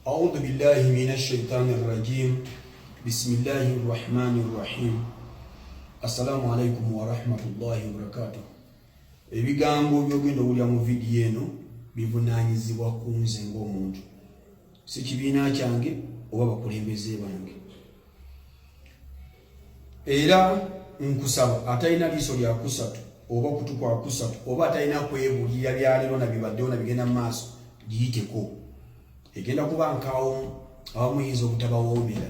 أعوذ بالله من الشيطان الرجيم بسم الله الرحمن الرحيم السلام عليكم ورحمة الله وبركاته. Ebigambo byogenda olya mu video eno bivunaanyizibwa ku nze ng'omuntu, si kibiina kyange oba bakulembeze bange. Era nkusaba atalina liiso lya kusatu oba kutu kwa kusatu oba atalina kwebulira byaleero na bibaddewo na bigenda mu maaso giyiteko. Egenda kuba nkaawo awamuyinza obutabawoomera.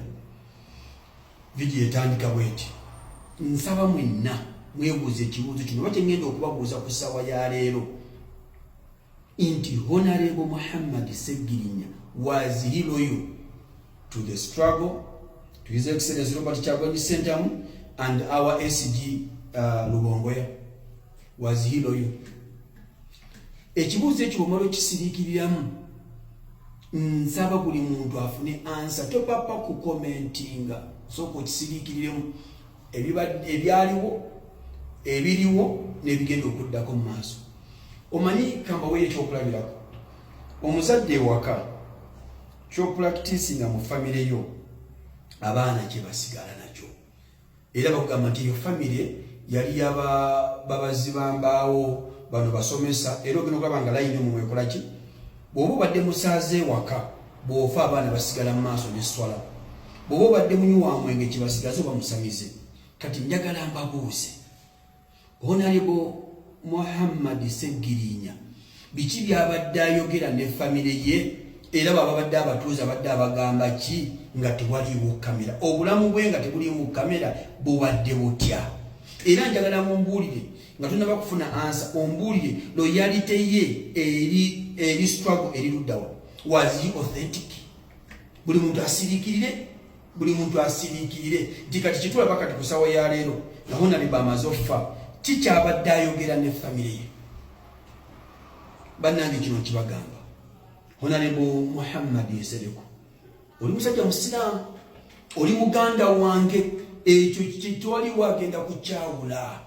Vidiyo etandika bweti. Nsaba mwenna mwebuuze ekibuuzo kino oba kyengenda okubabuuza ku ssaawa ya leero nti Honorable Muhammad Seggirinya was he loyal to the struggle, to His Excellency Robert Kyagulanyi Ssentamu and our SG Lubongoya? Was he loyal? Ekibuuzo ekyo omala okisiriikiriramu, nsaba buli muntu afune answer. Topapa ku commentinga, sooka okisiriikiriremu ebyaliwo, ebiriwo n'ebigenda okuddako mu maaso. Omanyi kambaweyo ekyokulabirako, omuzadde ewaka ky'opracticinga mu famire yo abaana kye basigala nakyo. Era bakugamba nti eyo famire yali babazi bambaawo bano basomesa, era ogenda okulaba nga layini omwo ekola ki? Bw'oba obadde musaaze ewaka bw'ofa abaana basigala mu maaso n'esswala. Bw'oba obadde munywi wa mwenge kibasigaze oba musamize. Kati njagala mbabuuze, Honorable Muhammad Seggirinya biki byabadde ayogera ne famire ye, era babadde abatuuza abadde abagamba ki nga tewaliwo kamera? Obulamu bwe nga tebulimu kamera bubadde butya? Era njagala mumbuulire nga tunaba kufuna ansa, ombuulire loyalite ye eri struggle eri luddawa. Was he authentic? Buli muntu asiriikirire, buli muntu asiriikirire nti kati kitulaba kati ku ssaawa ya leero nga Honorable amaze okufa, kikyabadde ayogera ne famire ye. Bannange kino kibagamba, Honorable Muhammad Nsereko, oli musajja musiraamu, oli muganda wange, ekyo kitwali wagenda kukyawula.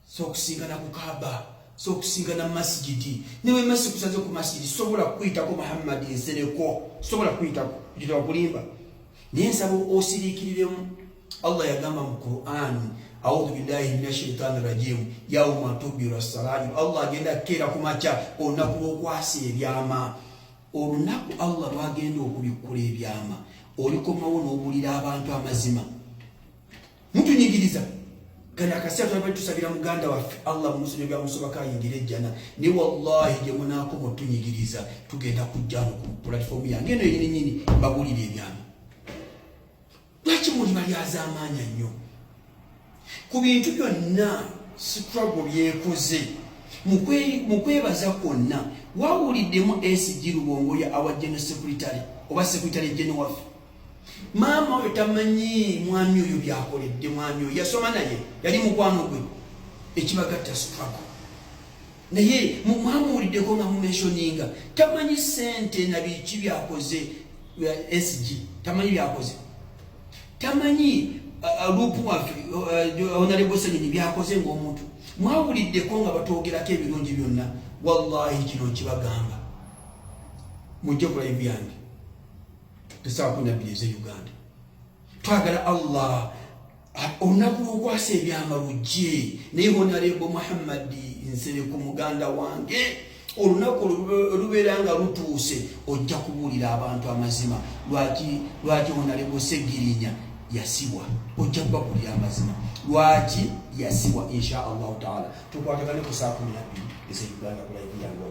So kusingana ku Kaaba, so kusingana masjidi, niwe masi kusaze ku masjidi sobola kuyitako Muhammad Nsereko, sobola kuyitako kitwa kulimba. Naye nsaba osiriikiriremu. Allah yagamba mu Qur'an, a'udhu billahi minash shaitani rajim, yawma tubiru as-saraju. Allah agenda kera kumacha olunaku lw'okwasa ebyama. Olunaku Allah lwagenda okubikula ebyama, olikomawo n'obuulira abantu amazima. Mutunyigiriza kali akasya tusabira muganda waffe Allah mumusonyiwe byamusobaka ayingira ejjana, ne wallahi gye munaakoma otunyigiriza tugenda kujjano ku platform yange eno yennyini mbabuulira ebyama. Lwaki muli balyazaamaanya nnyo ku bintu byonna struggle byekoze mu kwebaza kwonna? Wawuliddemu SG Lubongoya awa General Secretary oba Secretary General waffe? Maama oyo tamanyi mwami oyo byakoledde. Mwami oyo yasoma naye, yali mukwano gwe, ekibagatta struggle. Naye mwamuwuliddeko nga mumentioninga tamanyi ssente na biki byakoze SG, tamanyi byakoze. Tamanyi lupu waffe Honorable Seggirinya byakoze ng'omuntu. Mwawuliddeko nga batwogerako ebirungi byonna. Wallahi kino kibagamba, mujje ku live yange tusaba kunabiriza Uganda. Twagala Allah olunaku lw'okwasa ebyama lujje. Naye Honorable Muhammad Nsereko muganda wange, olunaku olubeera nga lutuuse ojja kubuulira abantu amazima. Lwaki Honorable Seggirinya yasibwa? Ojja kubabuulira amazima lwaki yasibwa insha Allah taala. Tukwatagane ku saa 12 ese Uganda ku live yange.